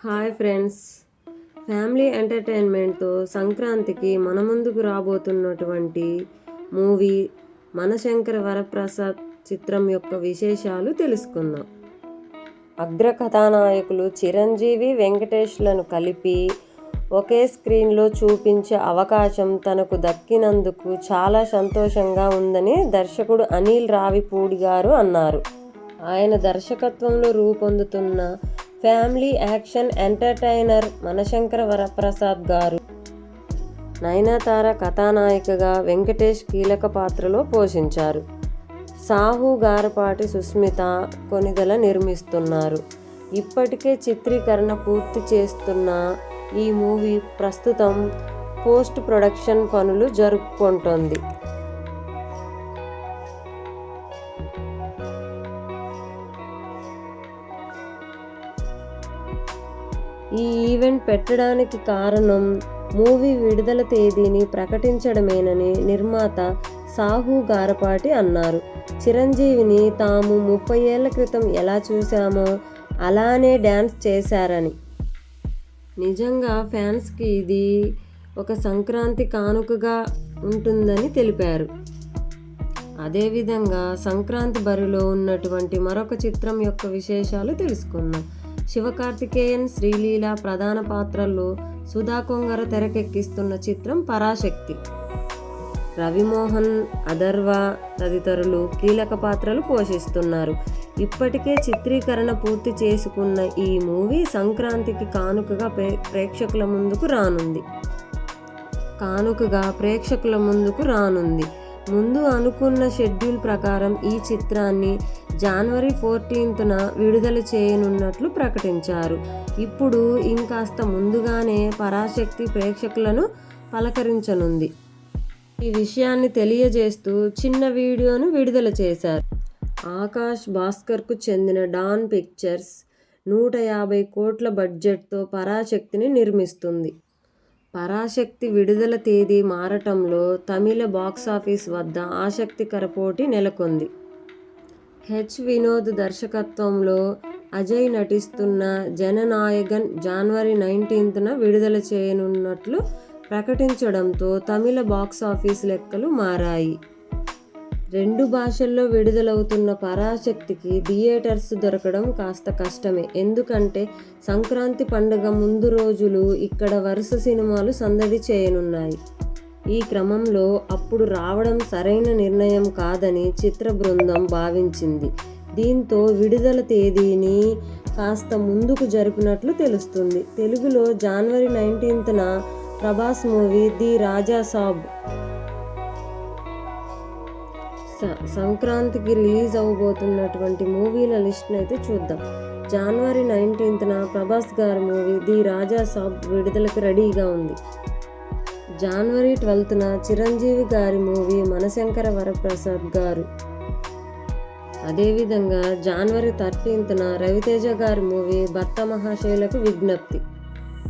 Hi friends, family ఎంటర్టైన్మెంట్తో సంక్రాంతికి మన ముందుకు రాబోతున్నటువంటి మూవీ మనశంకర వరప్రసాద్ చిత్రం యొక్క విశేషాలు తెలుసుకుందాం. అగ్ర కథానాయకులు చిరంజీవి, వెంకటేష్లను కలిపి ఒకే స్క్రీన్లో చూపించే అవకాశం తనకు దక్కినందుకు చాలా సంతోషంగా ఉందని దర్శకుడు అనిల్ రావిపూడి గారు అన్నారు. ఆయన దర్శకత్వంలో రూపొందుతున్న ఫ్యామిలీ యాక్షన్ ఎంటర్టైనర్ మనశంకర వరప్రసాద్ గారు నయనతార కథానాయికగా, వెంకటేష్ కీలక పాత్రలో పోషించారు. సాహు గారపాటి సుస్మిత కొనిదెల నిర్మిస్తున్నారు. ఇప్పటికే చిత్రీకరణ పూర్తి చేస్తున్న ఈ మూవీ ప్రస్తుతం పోస్ట్ ప్రొడక్షన్ పనులు జరుపుకుంటోంది. ఈ ఈవెంట్ పెట్టడానికి కారణం మూవీ విడుదల తేదీని ప్రకటించడమేనని నిర్మాత సాహు గారపాటి అన్నారు. చిరంజీవిని తాము 30 ఏళ్ల క్రితం ఎలా చూశామో అలానే డ్యాన్స్ చేశారని, నిజంగా ఫ్యాన్స్కి ఇది ఒక సంక్రాంతి కానుకగా ఉంటుందని తెలిపారు. అదేవిధంగా సంక్రాంతి బరిలో ఉన్నటువంటి మరొక చిత్రం యొక్క విశేషాలు తెలుసుకుందాం. శివకార్తికేయన్, శ్రీలీల ప్రధాన పాత్రల్లో సుధా కొంగర తెరకెక్కిస్తున్న చిత్రం పరాశక్తి. రవిమోహన్, అథర్వ తదితరులు కీలక పాత్రలు పోషిస్తున్నారు. ఇప్పటికే చిత్రీకరణ పూర్తి చేసుకున్న ఈ మూవీ సంక్రాంతికి కానుకగా ప్రేక్షకుల ముందుకు రానుంది. ముందు అనుకున్న షెడ్యూల్ ప్రకారం ఈ చిత్రాన్ని జనవరి 14న విడుదల చేయనున్నట్లు ప్రకటించారు. ఇప్పుడు ఇంకాస్త ముందుగానే పరాశక్తి ప్రేక్షకులను పలకరించనుంది. ఈ విషయాన్ని తెలియజేస్తూ చిన్న వీడియోను విడుదల చేశారు. ఆకాష్ భాస్కర్కు చెందిన డాన్ పిక్చర్స్ 150 కోట్ల బడ్జెట్తో పరాశక్తిని నిర్మిస్తుంది. పరాశక్తి విడుదల తేదీ మారటంలో తమిళ బాక్సాఫీస్ వద్ద ఆసక్తికర పోటీ నెలకొంది. హెచ్ వినోద్ దర్శకత్వంలో అజయ్ నటిస్తున్న జననాయగన్ జనవరి 19న విడుదల చేయనున్నట్లు ప్రకటించడంతో తమిళ బాక్సాఫీస్ లెక్కలు మారాయి. 2 భాషల్లో విడుదలవుతున్న పరాశక్తికి థియేటర్స్ దొరకడం కాస్త కష్టమే. ఎందుకంటే సంక్రాంతి పండుగ ముందు రోజులు ఇక్కడ వరుస సినిమాలు సందడి చేయనున్నాయి. ఈ క్రమంలో అప్పుడు రావడం సరైన నిర్ణయం కాదని చిత్ర బృందం భావించింది. దీంతో విడుదల తేదీని కాస్త ముందుకు జరిపినట్లు తెలుస్తుంది. తెలుగులో జనవరి 19న ప్రభాస్ మూవీ ది రాజా సాబ్ సంక్రాంతికి రిలీజ్ అవబోతున్నటువంటి మూవీల లిస్ట్ని అయితే చూద్దాం. జనవరి 19న ప్రభాస్ గారి మూవీ ది రాజా సాబ్ విడుదలకు రెడీగా ఉంది. జనవరి 12న చిరంజీవి గారి మూవీ మనశంకర వరప్రసాద్ గారు. అదేవిధంగా జనవరి 13న రవితేజ గారి మూవీ భర్త మహాశయులకు విజ్ఞప్తి.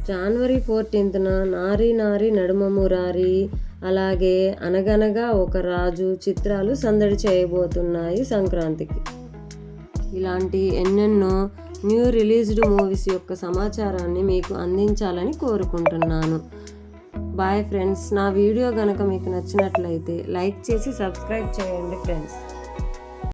జనవరి 14న నారీ నారీ నడుమ మురారి, అలాగే అనగనగా ఒక రాజు చిత్రాలు సందడి చేయబోతున్నాయి సంక్రాంతికి. ఇలాంటి ఎన్నెన్నో న్యూ రిలీజ్డ్ మూవీస్ యొక్క సమాచారాన్ని మీకు అందించాలని కోరుకుంటున్నాను. Bye friends. నా వీడియో కనుక మీకు నచ్చినట్లయితే లైక్ చేసి సబ్స్క్రైబ్ చేయండి ఫ్రెండ్స్.